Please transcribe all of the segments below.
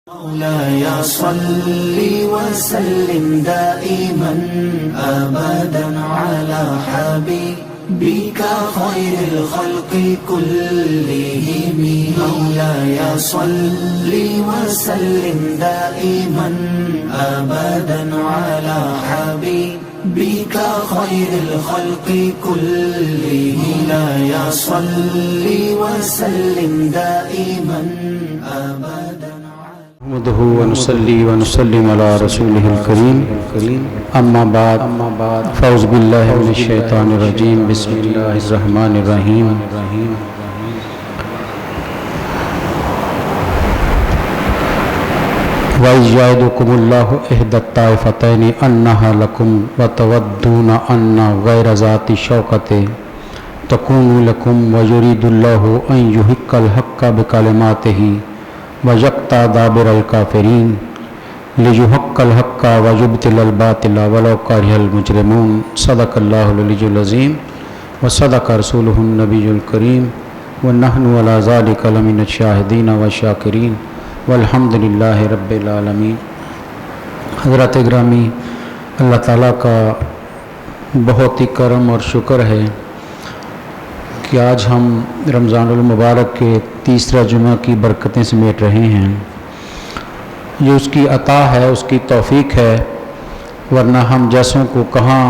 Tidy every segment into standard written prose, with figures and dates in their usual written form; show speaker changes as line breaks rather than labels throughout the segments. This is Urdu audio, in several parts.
مولاي صل وسلم دائما أبدا على حبيبك خير الخلق كلهم. مولاي صل وسلم دائما أبدا على حبيبك خير الخلق كلهم. مولاي صل وسلم دائما أبدا.
نحمده ونصلي ونسلم على رسوله الكريم اما بعد فاعوذ باللہ من الشیطان الرجیم بسم اللہ الرحمن الرحیم. وَإِذْ يَعِدُكُمُ اللَّهُ إِحْدَى الطَّائِفَتَيْنِ أَنَّهَا لَكُمْ وَتَوَدُّونَ أَنَّ غَيْرَ ذَاتِ الشَّوْكَةِ تَكُونُ لَكُمْ وَيُرِيدُ اللَّهُ أَنْ يُحِقَّ الْحَقَّ بِكَلِمَاتِهِ وَيَقْطَعَ دَابِرَ الْكَافِرِينَ لِيُحِقَّ الْحَقَّ وَيُبْطِلَ الْبَاطِلَ وَلَوْ كَرِهَ الْمُجْرِمُونَ. صدق الله العلي العظيم وصدق رسوله النبي الكريم ونحن على ذلك لمن الشاهدين والشاكرين والحمد لله رب العالمين. حضرات گرامی، اللہ تعالیٰ کا بہت ہی کرم اور شکر ہے کہ آج ہم رمضان المبارک کے تیسرا جمعہ کی برکتیں سمیٹ رہے ہیں. یہ اس کی عطا ہے، اس کی توفیق ہے، ورنہ ہم جیسوں کو کہاں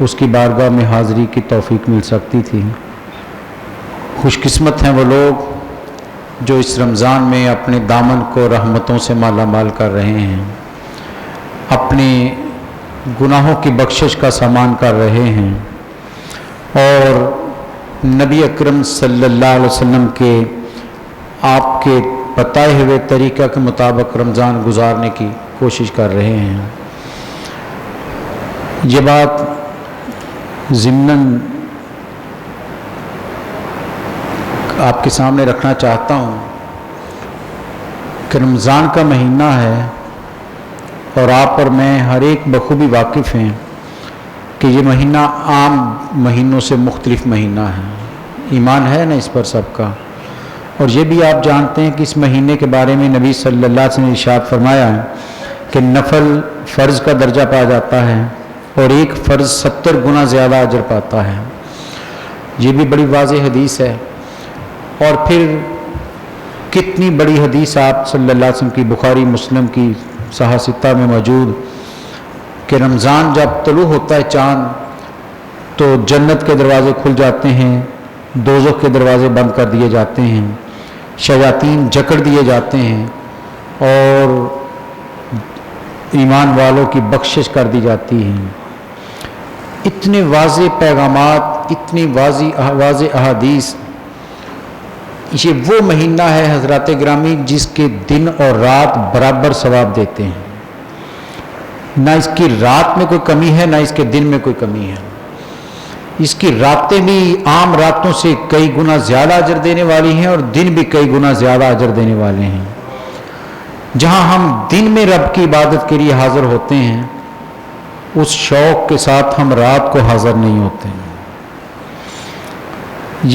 اس کی بارگاہ میں حاضری کی توفیق مل سکتی تھی. خوش قسمت ہیں وہ لوگ جو اس رمضان میں اپنے دامن کو رحمتوں سے مالا مال کر رہے ہیں، اپنے گناہوں کی بخشش کا سامان کر رہے ہیں اور نبی اکرم صلی اللہ علیہ وسلم کے آپ کے بتائے ہوئے طریقہ کے مطابق رمضان گزارنے کی کوشش کر رہے ہیں. یہ بات ضمناً آپ کے سامنے رکھنا چاہتا ہوں کہ رمضان کا مہینہ ہے اور آپ اور میں ہر ایک بخوبی واقف ہیں کہ یہ مہینہ عام مہینوں سے مختلف مہینہ ہے. ایمان ہے نا اس پر سب کا. اور یہ بھی آپ جانتے ہیں کہ اس مہینے کے بارے میں نبی صلی اللہ علیہ وسلم نے ارشاد فرمایا ہے کہ نفل فرض کا درجہ پایا جاتا ہے اور ایک فرض 70 گنا زیادہ اجر پاتا ہے. یہ بھی بڑی واضح حدیث ہے. اور پھر کتنی بڑی حدیث آپ صلی اللہ علیہ وسلم کی بخاری مسلم کی صحاح ستہ میں موجود کہ رمضان جب طلوع ہوتا ہے چاند تو جنت کے دروازے کھل جاتے ہیں، دوزخ کے دروازے بند کر دیے جاتے ہیں، شیاطین جکڑ دیے جاتے ہیں اور ایمان والوں کی بخشش کر دی جاتی ہے. اتنے واضح پیغامات، اتنی واضح احادیث. یہ وہ مہینہ ہے حضرات گرامی جس کے دن اور رات برابر ثواب دیتے ہیں. نہ اس کی رات میں کوئی کمی ہے، نہ اس کے دن میں کوئی کمی ہے. اس کی راتیں بھی عام راتوں سے کئی گنا زیادہ اجر دینے والی ہیں اور دن بھی کئی گنا زیادہ اجر دینے والے ہیں. جہاں ہم دن میں رب کی عبادت کے لیے حاضر ہوتے ہیں، اس شوق کے ساتھ ہم رات کو حاضر نہیں ہوتے.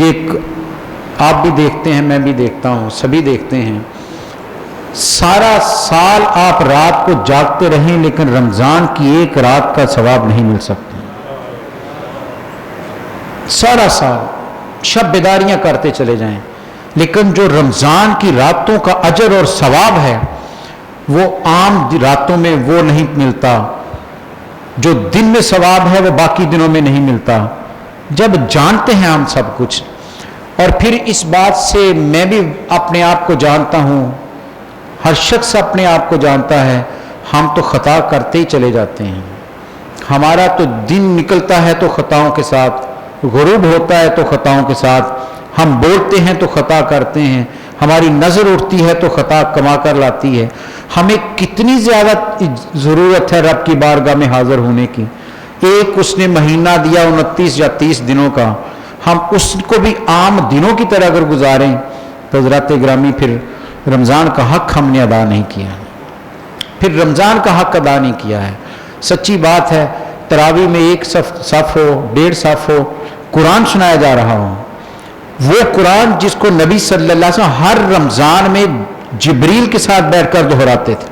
یہ آپ بھی دیکھتے ہیں، میں بھی دیکھتا ہوں، سبھی دیکھتے ہیں. سارا سال آپ رات کو جاگتے رہیں لیکن رمضان کی ایک رات کا ثواب نہیں مل سکتا. سارا سال شب بیداریاں کرتے چلے جائیں لیکن جو رمضان کی راتوں کا اجر اور ثواب ہے وہ عام راتوں میں وہ نہیں ملتا. جو دن میں ثواب ہے وہ باقی دنوں میں نہیں ملتا. جب جانتے ہیں ہم سب کچھ، اور پھر اس بات سے میں بھی اپنے آپ کو جانتا ہوں، ہر شخص اپنے آپ کو جانتا ہے، ہم تو خطا کرتے ہی چلے جاتے ہیں. ہمارا تو دن نکلتا ہے تو خطاؤں کے ساتھ، غروب ہوتا ہے تو خطاؤں کے ساتھ، ہم بولتے ہیں تو خطا کرتے ہیں، ہماری نظر اٹھتی ہے تو خطا کما کر لاتی ہے. ہمیں کتنی زیادہ ضرورت ہے رب کی بارگاہ میں حاضر ہونے کی. ایک اس نے مہینہ دیا 29 یا 30 دنوں کا، ہم اس کو بھی عام دنوں کی طرح اگر گزاریں تو حضرات گرامی پھر رمضان کا حق ہم نے ادا نہیں کیا، پھر رمضان کا حق ادا نہیں کیا ہے. سچی بات ہے، تراویح میں ایک صف ہو، 1.5 صف ہو، قرآن سنایا جا رہا ہو، وہ قرآن جس کو نبی صلی اللہ علیہ وسلم ہر رمضان میں جبریل کے ساتھ بیٹھ کر دہراتے تھے.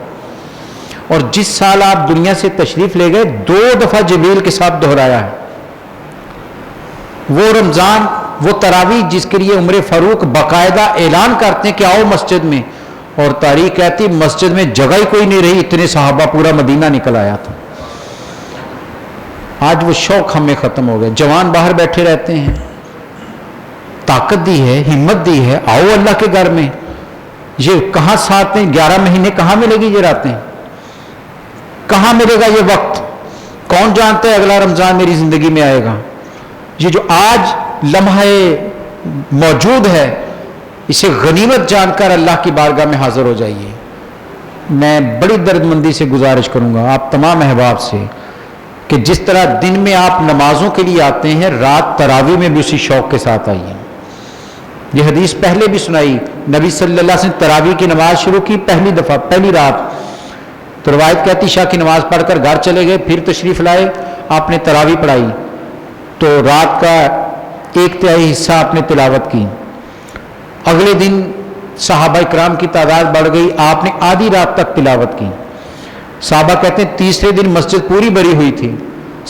اور جس سال آپ دنیا سے تشریف لے گئے 2 دفعہ جبریل کے ساتھ دہرایا ہے. وہ رمضان، وہ تراویح جس کے لیے عمر فاروق باقاعدہ اعلان کرتے ہیں کہ آؤ مسجد میں، اور تاریخ کہتی مسجد میں جگہ ہی کوئی نہیں رہی، اتنے صحابہ پورا مدینہ نکل آیا تھا. آج وہ شوق ہمیں ختم ہو گیا. جوان باہر بیٹھے رہتے ہیں، طاقت دی ہے، ہمت دی ہے، آؤ اللہ کے گھر میں. یہ کہاں ساتھ میں 11 مہینے کہاں ملے گی یہ راتیں، کہاں ملے گا یہ وقت؟ کون جانتا ہے اگلا رمضان میری زندگی میں آئے گا؟ یہ جو آج لمحہ موجود ہے اسے غنیمت جان کر اللہ کی بارگاہ میں حاضر ہو جائیے. میں بڑی درد مندی سے گزارش کروں گا آپ تمام احباب سے کہ جس طرح دن میں آپ نمازوں کے لیے آتے ہیں، رات تراویح میں بھی اسی شوق کے ساتھ آئیے. یہ حدیث پہلے بھی سنائی، نبی صلی اللہ علیہ وسلم تراویح کی نماز شروع کی پہلی دفعہ پہلی رات، تو روایت کہتی عشاء کی نماز پڑھ کر گھر چلے گئے، پھر تشریف لائے، آپ نے تراویح پڑھائی تو رات کا 1/3 حصہ آپ نے تلاوت کی. اگلے دن صحابہ کرام کی تعداد بڑھ گئی، آپ نے آدھی رات تک تلاوت کی. صحابہ کہتے ہیں تیسرے دن مسجد پوری بھری ہوئی تھی،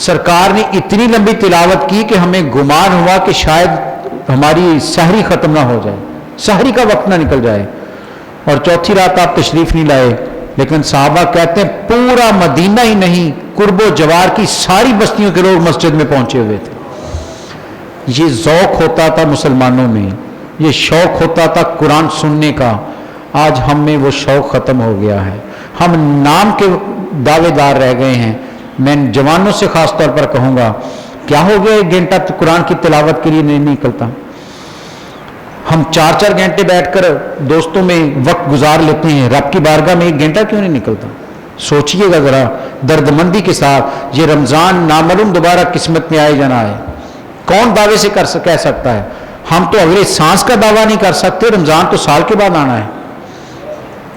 سرکار نے اتنی لمبی تلاوت کی کہ ہمیں گمان ہوا کہ شاید ہماری سحری ختم نہ ہو جائے، سحری کا وقت نہ نکل جائے. اور چوتھی رات آپ تشریف نہیں لائے، لیکن صحابہ کہتے ہیں پورا مدینہ ہی نہیں، قرب و جوار کی ساری بستیوں کے لوگ مسجد میں پہنچے ہوئے تھے. یہ ذوق ہوتا تھا مسلمانوں میں، یہ شوق ہوتا تھا قرآن سننے کا. آج ہم میں وہ شوق ختم ہو گیا ہے، ہم نام کے دعوے دار رہ گئے ہیں. میں جوانوں سے خاص طور پر کہوں گا، کیا ہو گیا 1 گھنٹہ قرآن کی تلاوت کے لیے نہیں نکلتا؟ ہم 4 گھنٹے بیٹھ کر دوستوں میں وقت گزار لیتے ہیں، رب کی بارگاہ میں 1 گھنٹہ کیوں نہیں نکلتا؟ سوچئے گا ذرا درد مندی کے ساتھ. یہ رمضان نامعلوم دوبارہ قسمت میں آئے جانا ہے، کون دعوے سے کہہ سکتا ہے؟ ہم تو اگلے سانس کا دعویٰ نہیں کر سکتے، رمضان تو سال کے بعد آنا ہے.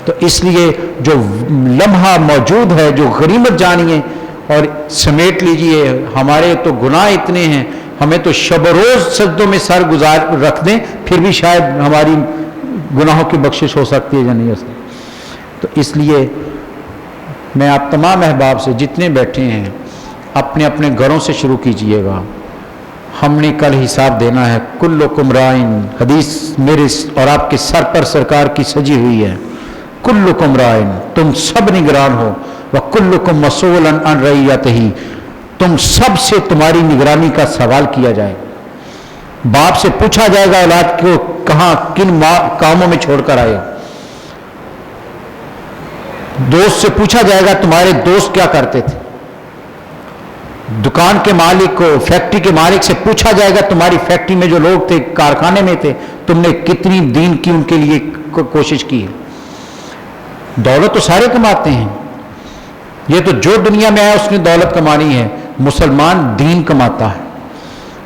تو اس لیے جو لمحہ موجود ہے، جو غنیمت جانیے اور سمیٹ لیجئے. ہمارے تو گناہ اتنے ہیں، ہمیں تو شب و روز سجدوں میں سر رکھ دیں پھر بھی شاید ہماری گناہوں کی بخشش ہو سکتی ہے یا نہیں ہو سکتی. تو اس لیے میں آپ تمام احباب سے جتنے بیٹھے ہیں اپنے اپنے گھروں سے شروع کیجئے گا. ہم نے کل حساب دینا ہے. کلکم رائن، حدیث میرے اور آپ کے سر پر سرکار کی سجی ہوئی ہے. کلکم رائن، تم سب نگران ہو، وکلکم مسئول عن رعیتہ، تم سب سے تمہاری نگرانی کا سوال کیا جائے. باپ سے پوچھا جائے گا اولاد کو کہاں کن کاموں میں چھوڑ کر آئے. دوست سے پوچھا جائے گا تمہارے دوست کیا کرتے تھے. دکان کے مالک کو، فیکٹری کے مالک سے پوچھا جائے گا تمہاری فیکٹری میں جو لوگ تھے، کارخانے میں تھے، تم نے کتنی دین کی ان کے لیے کوشش کی ہے. دولت تو سارے کماتے ہیں، یہ تو جو دنیا میں آیا اس نے دولت کمانی ہے. مسلمان دین کماتا ہے،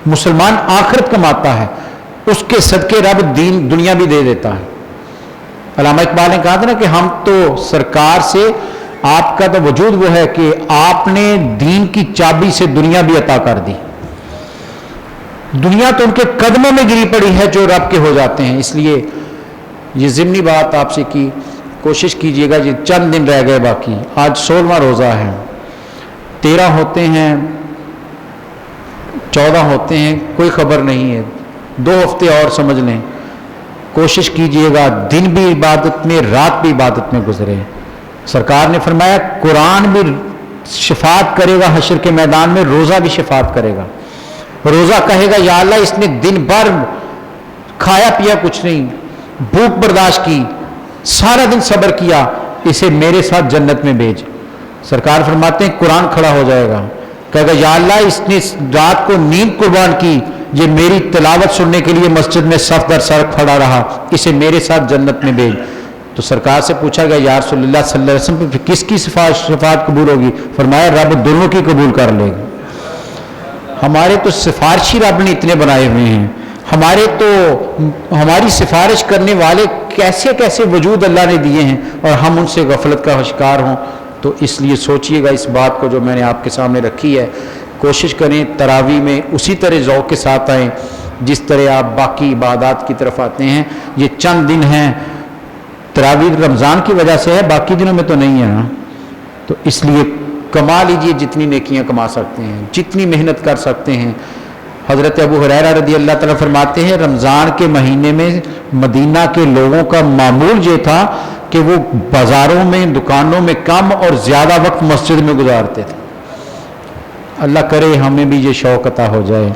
مسلمان آخرت کماتا ہے، اس کے صدقے رب دین دنیا بھی دے دیتا ہے. علامہ اقبال نے کہا تھا نا کہ ہم تو سرکار سے، آپ کا تو وجود وہ ہے کہ آپ نے دین کی چابی سے دنیا بھی عطا کر دی. دنیا تو ان کے قدموں میں گری پڑی ہے جو رب کے ہو جاتے ہیں. اس لیے یہ ضمنی بات آپ سے کی، کوشش کیجئے گا. یہ چند دن رہ گئے باقی، آج 16واں روزہ ہے، 13 ہوتے ہیں، 14 ہوتے ہیں، کوئی خبر نہیں ہے. 2 ہفتے اور سمجھ لیں. کوشش کیجئے گا دن بھی عبادت میں، رات بھی عبادت میں گزرے. سرکار نے فرمایا قرآن بھی شفاعت کرے گا حشر کے میدان میں، روزہ بھی شفاعت کرے گا. روزہ کہے گا یا اللہ اس نے دن بھر کھایا پیا کچھ نہیں، بھوک برداشت کی، سارا دن صبر کیا، اسے میرے ساتھ جنت میں بھیج. سرکار فرماتے ہیں قرآن کھڑا ہو جائے گا، کہے گا یا اللہ اس نے رات کو نیند قربان کی، یہ میری تلاوت سننے کے لیے مسجد میں صف در صف کھڑا رہا، اسے میرے ساتھ جنت میں بھیج. تو سرکار سے پوچھا گیا یا رسول اللہ صلی اللہ علیہ وسلم پہ کس کی شفاعت قبول ہوگی؟ فرمایا رب دونوں کی قبول کر لے گا. ہمارے تو سفارشی رب نے اتنے بنائے ہوئے ہیں، ہمارے تو ہماری سفارش کرنے والے کیسے کیسے وجود اللہ نے دیے ہیں، اور ہم ان سے غفلت کا شکار ہوں. تو اس لیے سوچئے گا اس بات کو جو میں نے آپ کے سامنے رکھی ہے. کوشش کریں تراویح میں اسی طرح ذوق کے ساتھ آئیں جس طرح آپ باقی عبادات کی طرف آتے ہیں. یہ چند دن ہیں، تراویح رمضان کی وجہ سے ہے، باقی دنوں میں تو نہیں ہے نا. تو اس لیے کما لیجئے جتنی نیکیاں کما سکتے ہیں، جتنی محنت کر سکتے ہیں. حضرت ابو ہریرہ رضی اللہ تعالیٰ فرماتے ہیں رمضان کے مہینے میں مدینہ کے لوگوں کا معمول یہ تھا کہ وہ بازاروں میں، دکانوں میں کم اور زیادہ وقت مسجد میں گزارتے تھے. اللہ کرے ہمیں بھی یہ شوق عطا ہو جائے.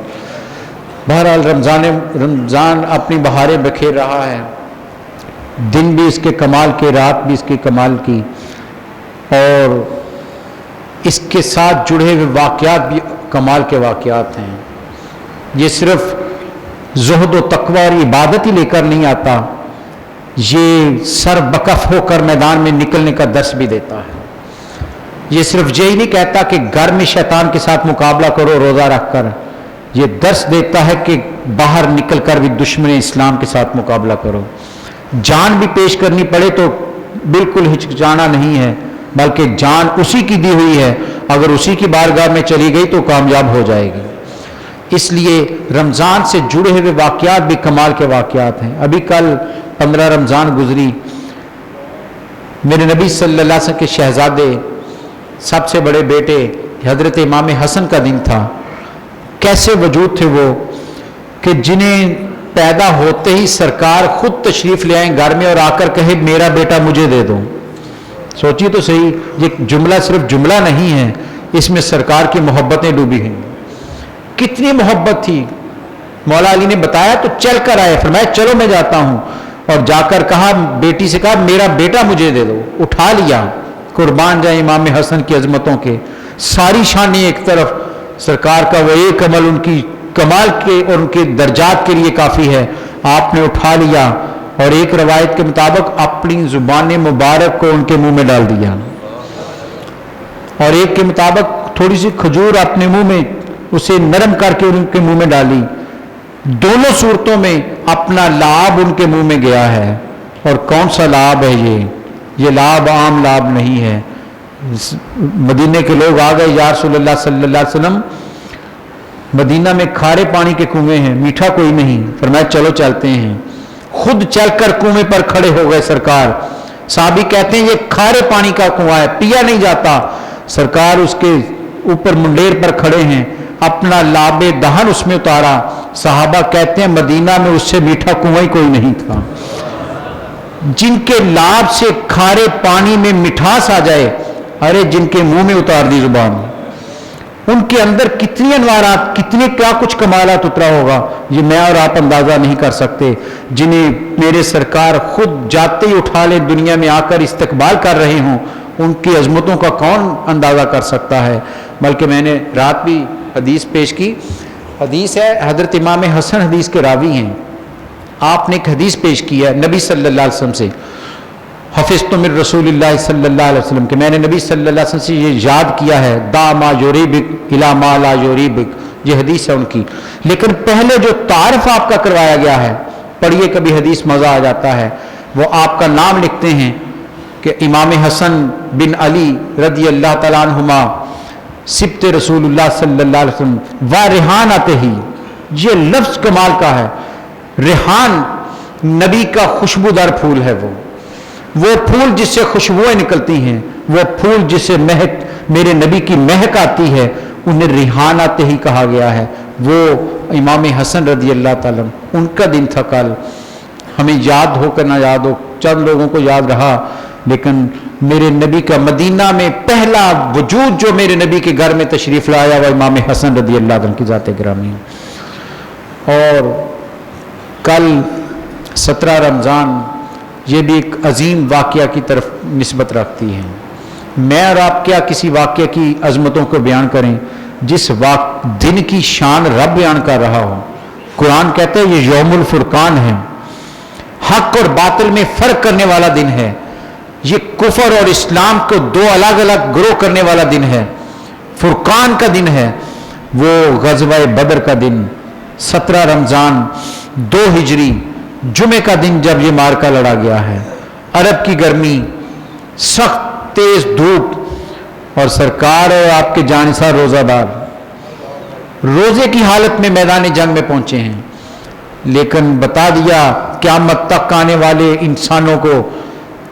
بہرحال رمضان اپنی بہاریں بکھیر رہا ہے، دن بھی اس کے کمال کے، رات بھی اس کے کمال کی، اور اس کے ساتھ جڑے ہوئے واقعات بھی کمال کے واقعات ہیں. یہ صرف زہد و تقوی اور عبادت ہی لے کر نہیں آتا، یہ سر بکف ہو کر میدان میں نکلنے کا درس بھی دیتا ہے. یہ صرف یہی نہیں کہتا کہ گھر میں شیطان کے ساتھ مقابلہ کرو روزہ رکھ کر، یہ درس دیتا ہے کہ باہر نکل کر بھی دشمن اسلام کے ساتھ مقابلہ کرو. جان بھی پیش کرنی پڑے تو بالکل ہچکچانا نہیں ہے، بلکہ جان اسی کی دی ہوئی ہے، اگر اسی کی بارگاہ میں چلی گئی تو کامیاب ہو جائے گی. اس لیے رمضان سے جڑے ہوئے واقعات بھی کمال کے واقعات ہیں. ابھی کل 15 رمضان گزری، میرے نبی صلی اللہ علیہ وسلم کے شہزادے سب سے بڑے بیٹے حضرت امام حسن کا دن تھا. کیسے وجود تھے وہ کہ جنہیں پیدا ہوتے ہی سرکار خود تشریف لے آئیں گھر میں اور آ کر کہے میرا بیٹا مجھے دے دو. سوچیے تو صحیح، یہ جملہ صرف جملہ نہیں ہے، اس میں سرکار کی محبتیں ڈوبی ہیں. کتنی محبت تھی. مولا علی نے بتایا تو چل کر آئے، فرمایا چلو میں جاتا ہوں، اور جا کر کہا بیٹی سے کہا میرا بیٹا مجھے دے دو. اٹھا لیا. قربان جائیں امام حسن کی عظمتوں کے. ساری شانیں ایک طرف، سرکار کا وہ ایک عمل ان کی کمال کے اور ان کے درجات کے لیے کافی ہے. آپ نے اٹھا لیا اور ایک روایت کے مطابق اپنی زبان مبارک کو ان کے منہ میں ڈال دیا، اور ایک کے مطابق تھوڑی سی کھجور اپنے منہ میں اسے نرم کر کے ان کے منہ میں ڈالی. دونوں صورتوں میں اپنا لعاب ان کے منہ میں گیا ہے. اور کون سا لعاب ہے یہ لعاب عام لعاب نہیں ہے. مدینے کے لوگ آ گئے، یا رسول اللہ صلی اللہ علیہ وسلم مدینہ میں کھارے پانی کے کنویں ہیں، میٹھا کوئی نہیں. فرمایا چلو چلتے ہیں. خود چل کر کنویں پر کھڑے ہو گئے سرکار. صحابی کہتے ہیں یہ کھارے پانی کا کنواں ہے، پیا نہیں جاتا. سرکار اس کے اوپر منڈیر پر کھڑے ہیں، اپنا لاب دہن اس میں اتارا. صحابہ کہتے ہیں مدینہ میں اس سے میٹھا کنواں ہی کوئی نہیں تھا. جن کے لاب سے کھارے پانی میں مٹھاس آ جائے، ارے جن کے منہ میں اتار دی زبان، ان کے اندر کتنی انوارات، کتنے کیا کچھ کمالات اترا ہوگا، یہ میں اور آپ اندازہ نہیں کر سکتے. جنہیں میرے سرکار خود جاتے ہی اٹھا لے، دنیا میں آ کر استقبال کر رہے ہوں، ان کی عظمتوں کا کون اندازہ کر سکتا ہے. بلکہ میں نے رات بھی حدیث پیش کی. حدیث ہے، حضرت امام حسن حدیث کے راوی ہیں. آپ نے ایک حدیث پیش کی ہے نبی صلی اللہ علیہ وسلم سے، حفظت من رسول اللہ صلی اللہ علیہ وسلم، کہ میں نے نبی صلی اللہ علیہ وسلم سے یہ یاد کیا ہے، دا ما یریبک الی ما لا یریبک. یہ حدیث ہے ان کی. لیکن پہلے جو تعارف آپ کا کروایا گیا ہے، پڑھیے کبھی حدیث مزہ آ جاتا ہے. وہ آپ کا نام لکھتے ہیں کہ امام حسن بن علی رضی اللہ تعالیٰ عنہما سبت رسول اللہ صلی اللہ علیہ وسلم و ریحان آتے ہی. یہ لفظ کمال کا ہے. ریحان نبی کا خوشبودار پھول ہے. وہ پھول جس سے خوشبوئیں نکلتی ہیں، وہ پھول جس سے مہک میرے نبی کی مہک آتی ہے، انہیں ریحان آتے ہی کہا گیا ہے. وہ امام حسن رضی اللہ تعالیٰ ان کا دن تھا کل. ہمیں یاد ہو کر نہ یاد ہو، چند لوگوں کو یاد رہا، لیکن میرے نبی کا مدینہ میں پہلا وجود جو میرے نبی کے گھر میں تشریف لایا وہ امام حسن رضی اللہ عنہ کی ذات گرامی. اور کل 17 رمضان یہ بھی ایک عظیم واقعہ کی طرف نسبت رکھتی ہے. میں اور آپ کیا کسی واقعہ کی عظمتوں کو بیان کریں جس دن کی شان رب بیان کر رہا ہو. قرآن کہتا ہے یہ یوم الفرقان ہے، حق اور باطل میں فرق کرنے والا دن ہے. یہ کفر اور اسلام کو دو الگ الگ گروہ کرنے والا دن ہے، فرقان کا دن ہے. وہ غزوہ بدر کا دن 17 رمضان 2 ہجری جمعے کا دن جب یہ مارکا لڑا گیا ہے. عرب کی گرمی، سخت تیز دھوپ، اور سرکار اور آپ کے جانثار روزہ دار روزے کی حالت میں میدان جنگ میں پہنچے ہیں. لیکن بتا دیا قیامت تک آنے والے انسانوں کو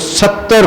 70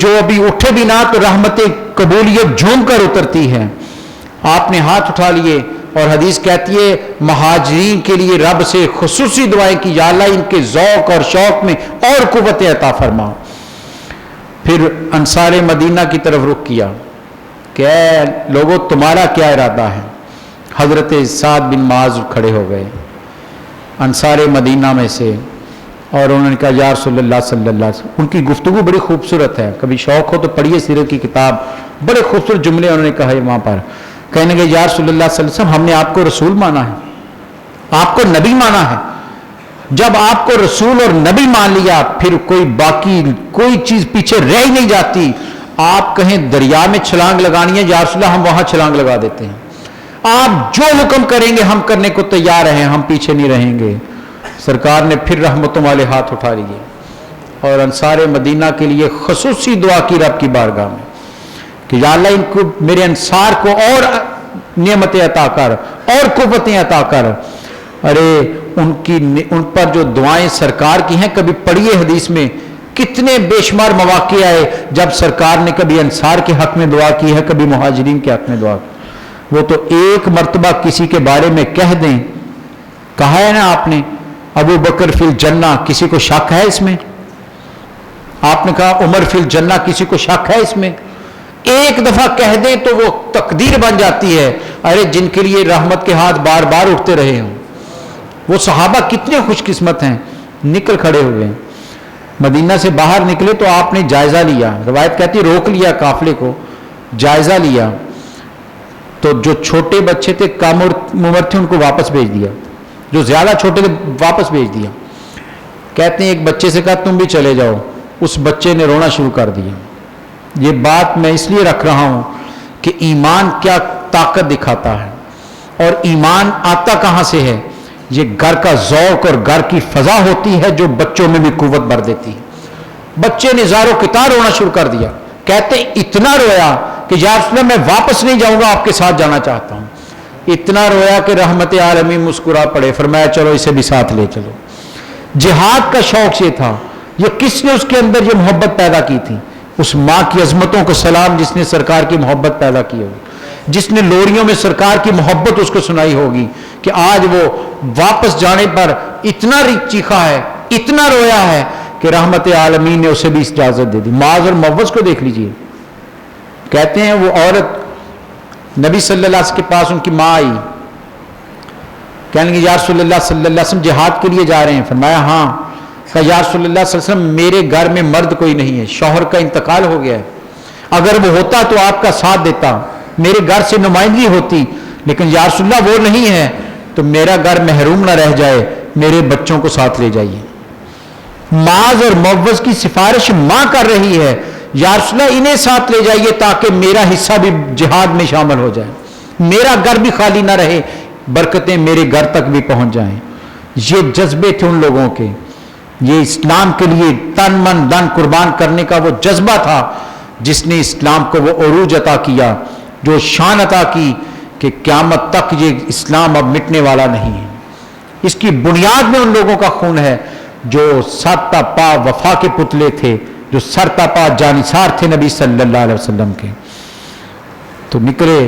جو ابھی اٹھے بھی نہ تو رحمت قبولیت جھوم کر اترتی ہے. آپ نے ہاتھ اٹھا لیے اور حدیث کہتی ہے مہاجرین کے لیے رب سے خصوصی دعائیں کی، یا اللہ ان کے ذوق اور شوق میں اور قوت عطا فرما. پھر انصار مدینہ کی طرف رخ کیا کہ اے لوگوں تمہارا کیا ارادہ ہے. حضرت سعد بن معاذ کھڑے ہو گئے انصار مدینہ میں سے، اور انہوں نے کہا یا رسول اللہ صلی اللہ علیہ وسلم. ان کی گفتگو بڑی خوبصورت ہے، کبھی شوق ہو تو پڑھیے سیرت کی کتاب، بڑے خوبصورت جملے انہوں نے کہا وہاں پر. کہنے گے یا رسول اللہ صلی اللہ علیہ وسلم ہم نے آپ کو رسول مانا ہے، آپ کو نبی مانا ہے. جب آپ کو رسول اور نبی مان لیا پھر کوئی باقی کوئی چیز پیچھے رہ ہی نہیں جاتی. آپ کہیں دریا میں چھلانگ لگانی ہے یا رسول اللہ ہم وہاں چھلانگ لگا دیتے ہیں. آپ جو حکم کریں گے ہم کرنے کو تیار ہیں، ہم پیچھے نہیں رہیں گے. سرکار نے پھر رحمتوں والے ہاتھ اٹھا لیے اور انصار مدینہ کے لیے خصوصی دعا کی رب کی بارگاہ میں کہ یا اللہ ان کو میرے انصار کو اور نعمتیں عطا کر اور قوتیں عطا کر. ارے ان پر جو دعائیں سرکار کی ہیں کبھی پڑھیے حدیث میں کتنے بے شمار مواقع آئے جب سرکار نے کبھی انصار کے حق میں دعا کی ہے، کبھی مہاجرین کے حق میں دعا کی. وہ تو ایک مرتبہ کسی کے بارے میں کہہ دیں، کہا ہے نا آپ نے ابو بکر فی الجنہ، کسی کو شک ہے اس میں؟ آپ نے کہا عمر فی الجنہ، کسی کو شک ہے اس میں؟ ایک دفعہ کہہ دیں تو وہ تقدیر بن جاتی ہے. ارے جن کے لیے رحمت کے ہاتھ بار بار اٹھتے رہے ہوں، وہ صحابہ کتنے خوش قسمت ہیں، نکل کھڑے ہوئے ہیں. مدینہ سے باہر نکلے تو آپ نے جائزہ لیا، روایت کہتی روک لیا قافلے کو، جائزہ لیا. تو جو چھوٹے بچے تھے کم عمر تھے ان کو واپس بھیج دیا، جو زیادہ چھوٹے تھے واپس بھیج دیا. کہتے ہیں ایک بچے سے کہا تم بھی چلے جاؤ، اس بچے نے رونا شروع کر دیا. یہ بات میں اس لیے رکھ رہا ہوں کہ ایمان کیا طاقت دکھاتا ہے، اور ایمان آتا کہاں سے ہے؟ یہ گھر کا ذوق اور گھر کی فضا ہوتی ہے جو بچوں میں بھی قوت بھر دیتی ہے. بچے نے زارو کتار رونا شروع کر دیا. کہتے اتنا رویا کہ یا رسول اللہ میں واپس نہیں جاؤں گا، آپ کے ساتھ جانا چاہتا ہوں. اتنا رویا کہ رحمت عالمین مسکرا پڑے، فرمایا چلو اسے بھی ساتھ لے چلو. جہاد کا شوق یہ تھا. یہ کس نے اس کے اندر یہ محبت پیدا کی تھی؟ اس ماں کی عظمتوں کو سلام جس نے سرکار کی محبت پیدا کی ہوگی، جس نے لوریوں میں سرکار کی محبت اس کو سنائی ہوگی کہ آج وہ واپس جانے پر اتنا چیخا ہے، اتنا رویا ہے کہ رحمت عالمین نے اسے بھی اجازت دے دی. معاذ اور موز کو دیکھ لیجئے. کہتے ہیں وہ عورت نبی صلی اللہ علیہ وسلم کے پاس ان کی ماں آئی، کہنے لگی یا رسول اللہ صلی اللہ علیہ وسلم جہاد کے لیے جا رہے ہیں؟ فرمایا ہاں. کہا یا رسول اللہ صلی اللہ علیہ وسلم میرے گھر میں مرد کوئی نہیں ہے، شوہر کا انتقال ہو گیا ہے، اگر وہ ہوتا تو آپ کا ساتھ دیتا، میرے گھر سے نمائندگی ہوتی، لیکن یا رسول اللہ وہ نہیں ہے تو میرا گھر محروم نہ رہ جائے، میرے بچوں کو ساتھ لے جائیے. معاذ اور موز کی سفارش ماں کر رہی ہے، یا رسول اللہ انہیں ساتھ لے جائیے تاکہ میرا حصہ بھی جہاد میں شامل ہو جائے، میرا گھر بھی خالی نہ رہے، برکتیں میرے گھر تک بھی پہنچ جائیں. یہ جذبے تھے ان لوگوں کے، یہ اسلام کے لیے تن من دن قربان کرنے کا وہ جذبہ تھا جس نے اسلام کو وہ عروج عطا کیا، جو شان عطا کی کہ قیامت تک یہ اسلام اب مٹنے والا نہیں ہے. اس کی بنیاد میں ان لوگوں کا خون ہے جو سرتا پا وفا کے پتلے تھے، جو سرتا پا جانثار تھے نبی صلی اللہ علیہ وسلم کے. تو نکلے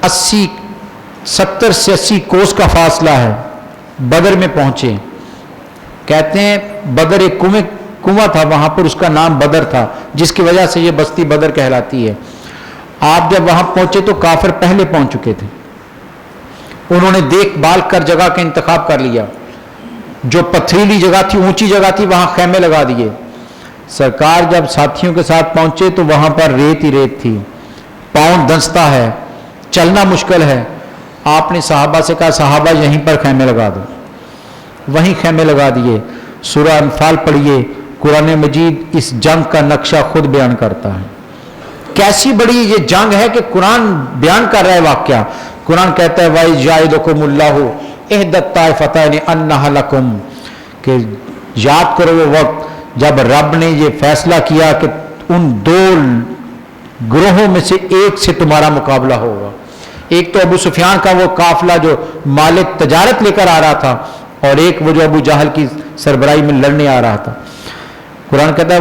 70 سے 80 کوس کا فاصلہ ہے، بدر میں پہنچے. کہتے ہیں بدر ایک کنواں تھا وہاں پر، اس کا نام بدر تھا جس کی وجہ سے یہ بستی بدر کہلاتی ہے. آپ جب وہاں پہنچے تو کافر پہلے پہنچ چکے تھے. انہوں نے دیکھ بھال کر جگہ کا انتخاب کر لیا، جو پتھریلی جگہ تھی، اونچی جگہ تھی، وہاں خیمے لگا دیے. سرکار جب ساتھیوں کے ساتھ پہنچے تو وہاں پر ریت ہی ریت تھی، پاؤں دھنستا ہے، چلنا مشکل ہے. آپ نے صحابہ سے کہا صحابہ یہیں پر خیمے لگا دو، وہیں خیمے لگا دیے. سورہ انفال پڑھیے، قرآن مجید اس جنگ کا نقشہ خود بیان کرتا ہے. کیسی بڑی یہ جنگ ہے کہ قرآن بیان کر رہا ہے واقعہ. قرآن کہتا ہے وَإِذْ جَاعِدُكُمُ اللَّهُ إِحْدَى الطَّائِفَتَيْنِ أَنَّهَا لَكُمْ، کہ یاد کرو وہ وقت جب رب نے یہ فیصلہ کیا کہ ان دو گروہوں میں سے ایک سے تمہارا مقابلہ ہوگا. ایک تو ابو سفیان کا وہ قافلہ جو مال تجارت لے کر آ رہا تھا، اور ایک وہ جو ابو جہل کی سربراہی میں لڑنے آ رہا تھا. قرآن کہتا ہے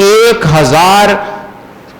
1000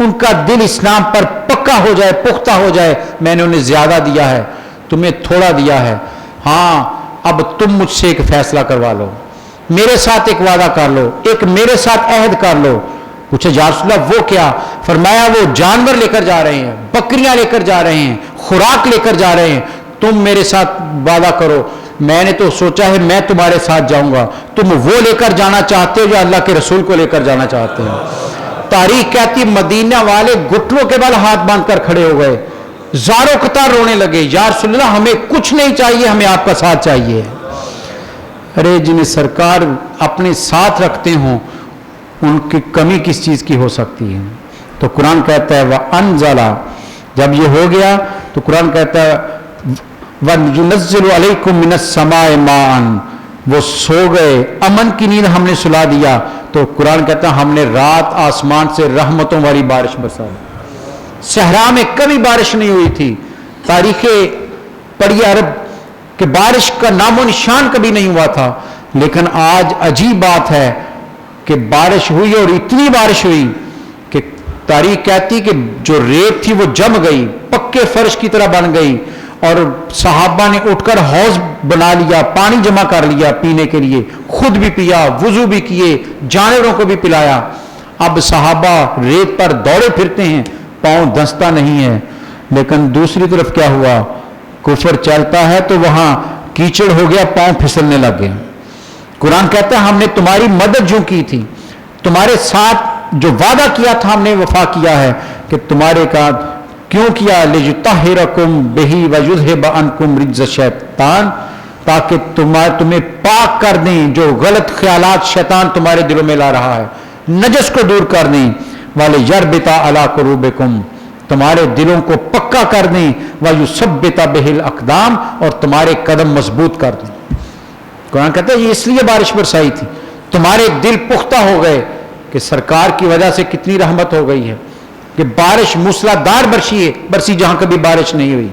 ان کا دل اسلام پر پکا ہو جائے، پختہ ہو جائے، میں نے انہیں زیادہ دیا ہے، تمہیں تھوڑا دیا ہے، ہاں اب تم مجھ سے ایک فیصلہ کروا لو، میرے ساتھ ایک وعدہ کر لو، ایک میرے ساتھ عہد کر لو۔ پوچھا یا رسول اللہ وہ کیا؟ فرمایا وہ جانور لے کر جا رہے ہیں، بکریاں لے کر جا رہے ہیں، خوراک لے کر جا رہے ہیں، تم میرے ساتھ وعدہ کرو، میں نے تو سوچا ہے میں تمہارے ساتھ جاؤں گا، تم وہ لے کر جانا چاہتے ہو جو اللہ کے رسول کو لے کر جانا چاہتے ہیں۔ تاریخ کہتی مدینہ والے گھٹنوں کے بل ہاتھ باندھ کر کھڑے ہو گئے، زاروں قطار رونے لگے، یا رسول اللہ ہمیں کچھ نہیں چاہیے، ہمیں آپ کا ساتھ چاہیے۔ ارے جنہیں سرکار اپنے ساتھ رکھتے ہوں ان کی کمی کس چیز کی ہو سکتی ہے؟ تو قرآن کہتا ہے وَأَنزَلَ، جب یہ ہو گیا تو قرآن کہتا ہے وَيُنَزِّلُ عَلَيْكُم مِّنَ السَّمَاءِ مَاءً، وہ سو گئے، امن کی نیند ہم نے سلا دیا، تو قرآن کہتا ہے ہم نے رات آسمان سے رحمتوں والی بارش برسا دی۔ صحرا میں کبھی بارش نہیں ہوئی تھی، تاریخ پڑھی عرب کہ بارش کا نام و نشان کبھی نہیں ہوا تھا، لیکن آج عجیب بات ہے کہ بارش ہوئی اور اتنی بارش ہوئی کہ تاریخ کہتی کہ جو ریت تھی وہ جم گئی، پکے فرش کی طرح بن گئی، اور صحابہ نے اٹھ کر حوض بنا لیا، پانی جمع کر لیا پینے کے لیے، خود بھی پیا، وضو بھی کیے، جانوروں کو بھی پلایا۔ اب صحابہ ریت پر دوڑے پھرتے ہیں، پاؤں دھنستا نہیں ہے، لیکن دوسری طرف کیا ہوا؟ کفر چلتا ہے تو وہاں کیچڑ ہو گیا، پاؤں پھسلنے لگ گئے۔ قرآن کہتا ہے ہم نے تمہاری مدد جو کی تھی، تمہارے ساتھ جو وعدہ کیا تھا ہم نے وفا کیا ہے، کہ تمہارے کا کیوں کیا؟ لِيُطَهِّرَكُمْ بِهِ وَيُذْهِبَ عَنْكُمْ رِجْزَ الشَّيْطَانِ، تاکہ تمہیں پاک کر دیں جو غلط خیالات شیطان تمہارے دلوں میں لا رہا ہے، نجس کو دور کر دیں، وَلِيَرْبِطَ عَلَىٰ قُلُوبِكُمْ، تمہارے دلوں کو پکا کر دیں، وَيُثَبِّتَ بِهِ الْأَقْدَامَ، اور تمہارے قدم مضبوط کر دیں۔ قرآن کہتا ہے یہ اس لیے بارش برسائی تھی، تمہارے دل پختہ ہو گئے کہ سرکار کی وجہ سے کتنی رحمت ہو گئی ہے کہ بارش موسلادھار برسی جہاں کبھی بارش نہیں ہوئی،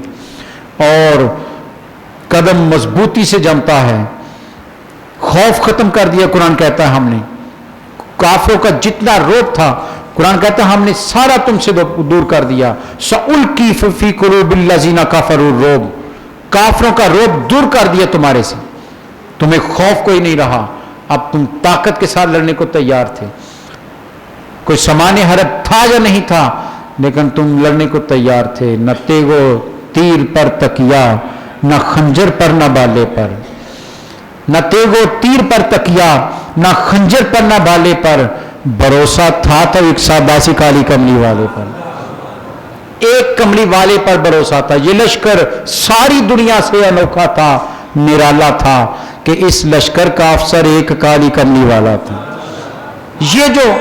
اور قدم مضبوطی سے جمتا ہے، خوف ختم کر دیا۔ قرآن کہتا ہے ہم نے کافروں کا جتنا روب تھا، قرآن کہتا ہے ہم نے سارا تم سے دور کر دیا۔ سَأُلْقِي فِي قُلُوبِ الَّذِينَ كَفَرُوا الرُّعْبَ، کافروں کا روب دور کر دیا تمہارے سے، تمہیں خوف کوئی نہیں رہا، اب تم طاقت کے ساتھ لڑنے کو تیار تھے، کوئی سامان حرب تھا یا نہیں تھا، لیکن تم لڑنے کو تیار تھے۔ نہ تیگو تیر پر تکیا، نہ خنجر پر نہ بالے پر، نہ تیگو تیر پر تکیا، نہ خنجر پر نہ بالے پر، بھروسہ تھا تو ایک سادہ سی کالی کملی والے پر، ایک کملی والے پر بھروسہ تھا۔ یہ لشکر ساری دنیا سے انوکھا تھا، نرالا تھا کہ اس لشکر کا افسر ایک کالی کملی والا تھا۔ یہ جو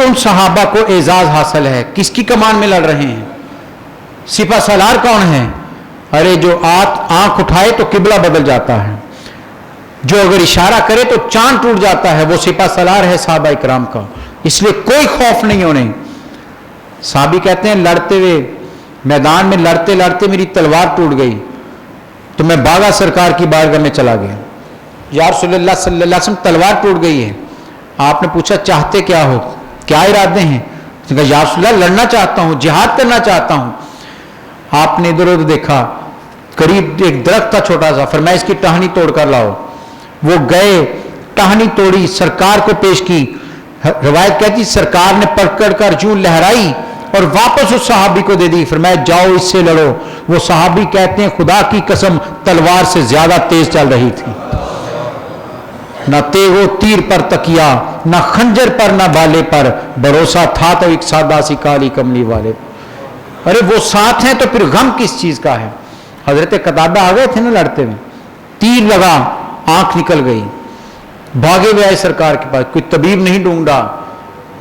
ان صحابہ کو اعزاز حاصل ہے، کس کی کمان میں لڑ رہے ہیں؟ سپہ سالار کون ہیں؟ ارے جو آنکھ اٹھائے تو قبلہ بدل جاتا ہے، جو اگر اشارہ کرے تو چاند ٹوٹ جاتا ہے، وہ سپہ سالار ہے صحابہ اکرام کا، اس لیے کوئی خوف نہیں انہیں۔ صحابی کہتے ہیں لڑتے ہوئے میدان میں لڑتے لڑتے میری تلوار ٹوٹ گئی تو میں بھاگا سرکار کی بارگاہ میں چلا گیا، یا رسول اللہ صلی اللہ علیہ وسلم تلوار ٹوٹ گئی ہے۔ آپ نے پوچھا چاہتے کیا ہو، کیا ارادے ہیں؟ یا رسول اللہ لڑنا چاہتا ہوں، جہاد کرنا چاہتا ہوں۔ آپ نے ادھر ادھر دیکھا، قریب ایک درخت تھا چھوٹا سا، فرمایا اس کی ٹہنی توڑ کر لاؤ۔ وہ گئے، ٹہنی توڑی، سرکار کو پیش کی، روایت کہتی سرکار نے پکڑ کر یوں لہرائی اور واپس اس صحابی کو دے دی، فرمایا جاؤ اس سے لڑو۔ وہ صحابی کہتے ہیں خدا کی قسم تلوار سے زیادہ تیز چل رہی تھی، نہ تیغو تیر پر تکیا، نہ خنجر پر نہ بالے پر، بھروسہ تھا تو ایک سادہ سی کالی کملی والے۔ ارے وہ ساتھ ہیں تو پھر غم کس چیز کا ہے؟ حضرت قتادہ آ گئے تھے نا لڑتے ہوئے، تیر لگا، آنکھ نکل گئی، بھاگے ہوئے آئے سرکار کے پاس، کوئی طبیب نہیں ڈھونڈا،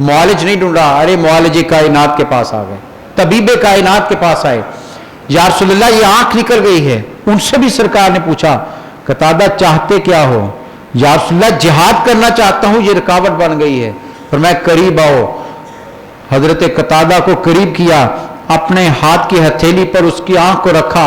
معالج نہیں ڈھونڈا، ارے معالج کائنات کے پاس آ گئے، طبیب کائنات کے پاس آئے، یا رسول اللہ یہ آنکھ نکل گئی ہے۔ ان سے بھی سرکار نے پوچھا قتادہ چاہتے کیا ہو؟ یا رسول اللہ جہاد کرنا چاہتا ہوں، یہ رکاوٹ بن گئی ہے۔ فرمایا قریب آؤ۔ حضرت قتادہ کو قریب کیا، اپنے ہاتھ کی ہتھیلی پر اس کی آنکھ کو رکھا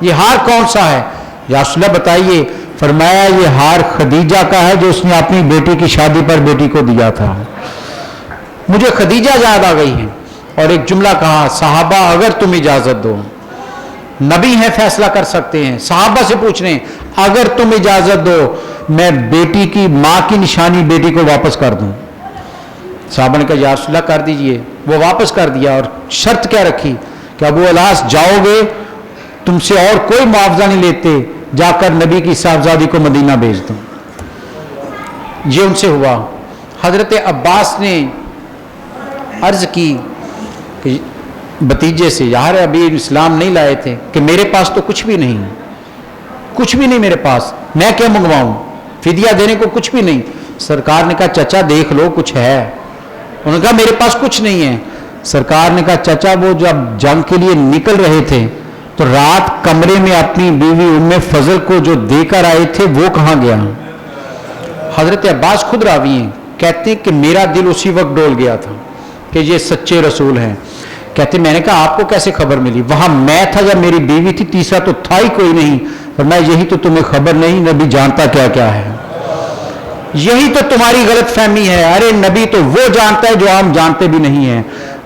یہ ہار کون سا ہے؟ یا رسول اللہ بتائیے. فرمایا یہ ہار خدیجہ کا ہے جو اس نے اپنی بیٹی کی شادی پر بیٹی کو دیا تھا. مجھے خدیجہ یاد آ گئی ہے. اور ایک جملہ کہا صحابہ اگر تم اجازت دو، نبی ہیں فیصلہ کر سکتے ہیں، صحابہ سے پوچھ رہے ہیں اگر تم اجازت دو میں بیٹی کی ماں کی نشانی بیٹی کو واپس کر دوں. صحابہ نے کہا یا رسول اللہ کر دیجئے. وہ واپس کر دیا اور شرط کیا رکھی کہ ابو الاس جاؤ گے تم سے اور کوئی معاوضہ نہیں لیتے، جا کر نبی کی صاحبزادی کو مدینہ بھیج دو. یہ ان سے ہوا. حضرت عباس نے عرض کی کہ بتیجے سے یار ابھی اسلام نہیں لائے تھے کہ میرے پاس تو کچھ بھی نہیں، کچھ بھی نہیں میرے پاس، میں کیا منگواؤں، فدیہ دینے کو کچھ بھی نہیں. سرکار نے کہا چچا دیکھ لو کچھ ہے. انہوں نے کہا میرے پاس کچھ نہیں ہے. سرکار نے کہا چچا وہ جب جنگ کے لیے نکل رہے تھے تو رات کمرے میں اپنی بیوی ام فضل کو جو دے کر آئے تھے وہ کہاں گیا؟ حضرت عباس خود راوی ہیں، کہتے ہیں کہ میرا دل اسی وقت ڈول گیا تھا کہ یہ سچے رسول ہیں. کہتے میں نے کہا آپ کو کیسے خبر ملی؟ وہاں میں تھا جب میری بیوی تھی، تیسرا تو تھا ہی کوئی نہیں. فرمایا یہی تو تمہیں خبر نہیں، نبی جانتا کیا کیا ہے، یہی تو تمہاری غلط فہمی ہے. ارے نبی تو وہ جانتا ہے جو ہم جانتے بھی نہیں ہیں.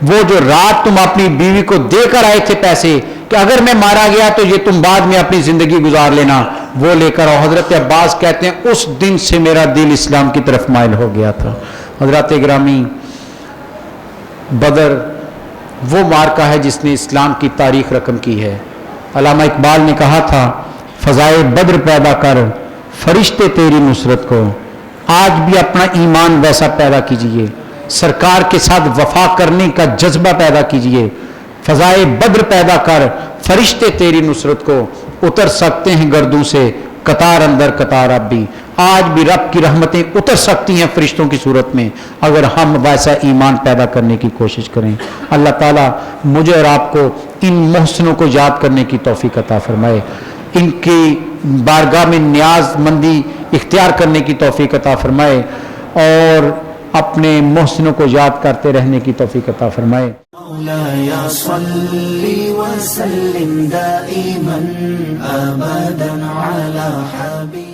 وہ جو رات تم اپنی بیوی کو دے کر آئے تھے پیسے کہ اگر میں مارا گیا تو یہ تم بعد میں اپنی زندگی گزار لینا، وہ لے کر آؤ. حضرت عباس کہتے ہیں اس دن سے میرا دل اسلام کی طرف مائل ہو گیا تھا. حضرات گرامی، بدر وہ مارکہ ہے جس نے اسلام کی تاریخ رقم کی ہے. علامہ اقبال نے کہا تھا فضائے بدر پیدا کر فرشتے تیری نصرت کو، آج بھی اپنا ایمان ویسا پیدا کیجئے، سرکار کے ساتھ وفا کرنے کا جذبہ پیدا کیجئے. فضائے بدر پیدا کر فرشتے تیری نصرت کو، اتر سکتے ہیں گردوں سے قطار اندر قطار اب بھی. آج بھی رب کی رحمتیں اتر سکتی ہیں فرشتوں کی صورت میں اگر ہم ویسا ایمان پیدا کرنے کی کوشش کریں. اللہ تعالیٰ مجھے اور آپ کو ان محسنوں کو یاد کرنے کی توفیق عطا فرمائے، ان کی بارگاہ میں نیاز مندی اختیار کرنے کی توفیق عطا فرمائے اور اپنے محسنوں کو یاد کرتے رہنے کی توفیق عطا فرمائے.
مولاي صل وسلم دائما أبدا على حبيبك